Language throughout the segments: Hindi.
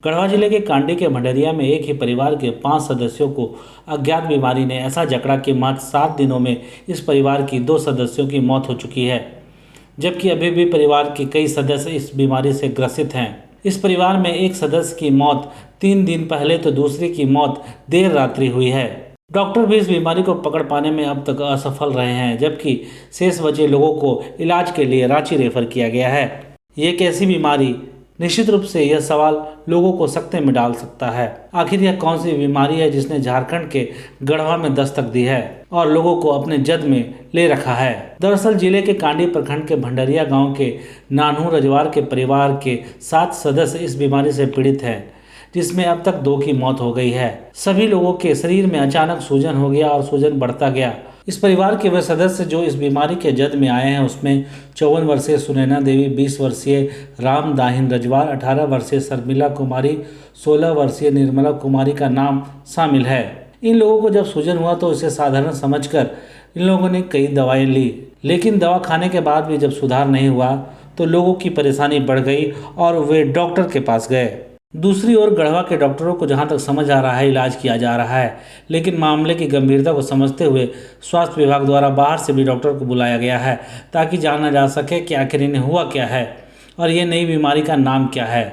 गढ़वा जिले के कांडी के भंडरिया में एक ही परिवार के 5 सदस्यों को अज्ञात बीमारी ने ऐसा जकड़ा कि मात्र 7 दिनों में इस परिवार की 2 सदस्यों की मौत हो चुकी है, जबकि अभी भी परिवार के कई सदस्य इस बीमारी से ग्रसित हैं। इस परिवार में एक सदस्य की मौत 3 दिन पहले तो दूसरे की मौत देर रात्रि हुई है। डॉक्टर भी इस बीमारी को पकड़ पाने में अब तक असफल रहे हैं, जबकि शेष बचे लोगों को इलाज के लिए रांची रेफर किया गया है। ये एक ऐसी बीमारी, निश्चित रूप से यह सवाल लोगों को सकते में डाल सकता है। आखिर यह कौन सी बीमारी है जिसने झारखंड के गढ़वा में दस्तक दी है और लोगों को अपने जद में ले रखा है? दरअसल जिले के कांडी प्रखंड के भंडरिया गांव के नानू रजवार के परिवार के 7 सदस्य इस बीमारी से पीड़ित हैं, जिसमें अब तक 2 की मौत हो गई है। सभी लोगों के शरीर में अचानक सूजन हो गया और सूजन बढ़ता गया। इस परिवार के वे सदस्य जो इस बीमारी के जद में आए हैं, उसमें 54 वर्षीय सुनैना देवी, 20 वर्षीय राम दाहिन रजवार, 18 वर्षीय शर्मिला कुमारी, 16 वर्षीय निर्मला कुमारी का नाम शामिल है। इन लोगों को जब सूजन हुआ तो इसे साधारण समझकर इन लोगों ने कई दवाएं ली, लेकिन दवा खाने के बाद भी जब सुधार नहीं हुआ तो लोगों की परेशानी बढ़ गई और वे डॉक्टर के पास गए। दूसरी ओर गढ़वा के डॉक्टरों को जहां तक समझ आ रहा है इलाज किया जा रहा है, लेकिन मामले की गंभीरता को समझते हुए स्वास्थ्य विभाग द्वारा बाहर से भी डॉक्टर को बुलाया गया है, ताकि जाना जा सके कि आखिर इन्हें हुआ क्या है और ये नई बीमारी का नाम क्या है,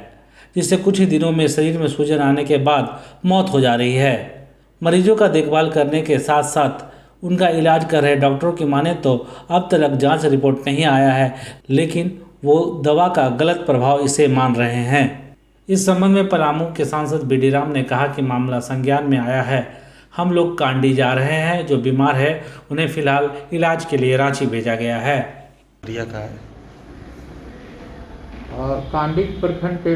जिससे कुछ ही दिनों में शरीर में सूजन आने के बाद मौत हो जा रही है। मरीजों का देखभाल करने के साथ साथ उनका इलाज कर रहे डॉक्टरों की माने तो अब तक जाँच रिपोर्ट नहीं आया है, लेकिन वो दवा का गलत प्रभाव इसे मान रहे हैं। इस संबंध में पलामू के सांसद बीडी राम ने कहा कि मामला संज्ञान में आया है। हम लोग कांडी जा रहे हैं, जो बीमार है उन्हें फिलहाल इलाज के लिए रांची भेजा गया है। और कांडी प्रखंड के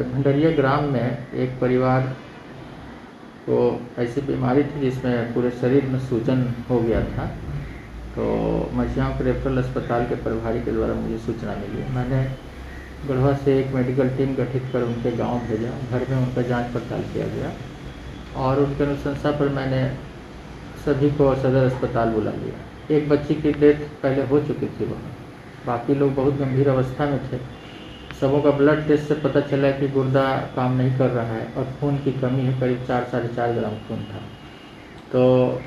भंडरिया ग्राम में एक परिवार को ऐसी बीमारी थी जिसमें पूरे शरीर में सूजन हो गया था। तो मछियाओं के रेफरल अस्पताल के प्रभारी के द्वारा मुझे सूचना मिली। मैंने गढ़वा से एक मेडिकल टीम गठित कर उनके गांव भेजा। घर में उनका जांच पड़ताल किया गया और उनके अनुशंसा पर मैंने सभी को सदर अस्पताल बुला लिया। एक बच्ची की डेथ पहले हो चुकी थी वहाँ, बाकी लोग बहुत गंभीर अवस्था में थे। सबों का ब्लड टेस्ट से पता चला कि गुर्दा काम नहीं कर रहा है और खून की कमी है, करीब 4-4.5 ग्राम खून था। तो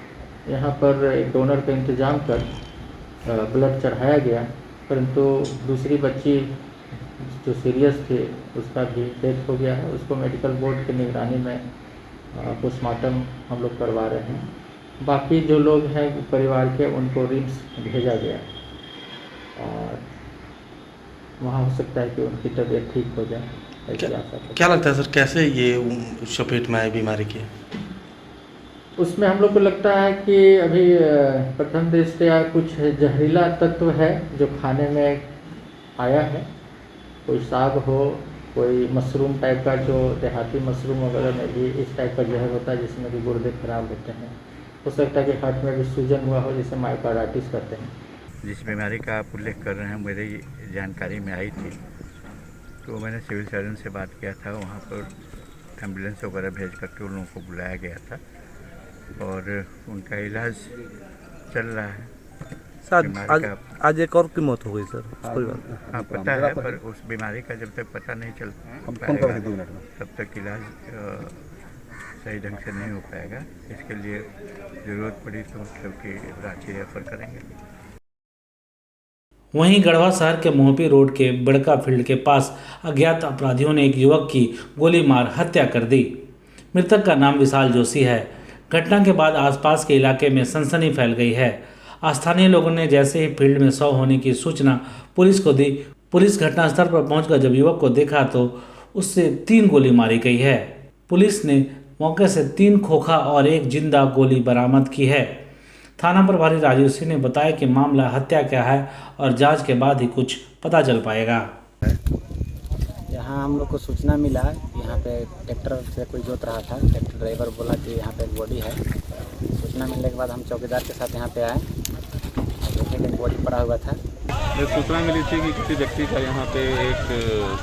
यहाँ पर एक डोनर का इंतज़ाम कर ब्लड चढ़ाया गया, परंतु दूसरी बच्ची जो सीरियस थे उसका भी डेथ हो गया है। उसको मेडिकल बोर्ड की निगरानी में पोस्टमार्टम हम लोग करवा रहे हैं। बाकी जो लोग हैं परिवार के उनको रिम्स भेजा गया और वहाँ हो सकता है कि उनकी तबीयत ठीक हो जाए, ऐसी आशा है। क्या लगता है सर, कैसे ये चपेट में आए बीमारी की? उसमें हम लोग को लगता है कि अभी प्रथम दृष्टया कुछ जहरीला तत्व है जो खाने में आया है। कोई साग हो, कोई मशरूम टाइप का, जो देहाती मशरूम वगैरह में भी इस टाइप का जहर होता है जिसमें कि गुर्दे खराब होते हैं। हो सकता है कि हार्ट में भी सूजन हुआ हो, जिसे मायोकार्डाइटिस कहते हैं। जिस बीमारी का आप उल्लेख कर रहे हैं मेरी जानकारी में आई थी, तो मैंने सिविल सर्जन से बात किया था। वहाँ पर एम्बुलेंस वगैरह भेज करके उन लोगों को बुलाया गया था और उनका इलाज चल रहा है। सर आज एक और की मौत हो गई सर, कोई बात नहीं। हाँ पता है, पर उस बीमारी का जब तक पता नहीं चल पाएगा तब तक इलाज सही ढंग से नहीं हो पाएगा। इसके लिए ज़रूरत पड़ी तो मतलब कि रांची रेफर करेंगे। वहीं गढ़वा शहर के मोहपी रोड के बड़का फील्ड के पास अज्ञात अपराधियों ने एक युवक की गोली मार हत्या कर दी। मृतक का नाम विशाल जोशी है। घटना के बाद आसपास के इलाके में सनसनी फैल गई है। स्थानीय लोगों ने जैसे ही फील्ड में शव होने की सूचना पुलिस को दी, पुलिस घटनास्थल पर पहुंचकर जब युवक को देखा तो उससे 3 गोली मारी गई है। पुलिस ने मौके से 3 खोखा और 1 जिंदा गोली बरामद की है। थाना प्रभारी राजीव सिंह ने बताया कि मामला हत्या का है और जांच के बाद ही कुछ पता चल पाएगा। यहाँ हम लोग को सूचना मिला, यहाँ पे ट्रैक्टर से कोई जोत रहा था। ट्रैक्टर ड्राइवर बोला कि यहाँ पे एक बॉडी है। सूचना मिलने के बाद हम चौकीदार के साथ यहाँ पे आए, देखे कि बॉडी पड़ा हुआ था। सूचना मिली थी कि किसी व्यक्ति का यहाँ पे एक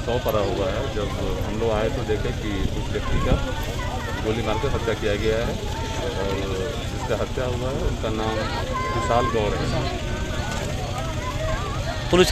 शव पड़ा हुआ है। जब हम लोग आए तो देखे कि उस व्यक्ति का गोली मार कर हत्या किया गया है और जिसका हत्या हुआ है उनका नाम विशाल गौड़ है।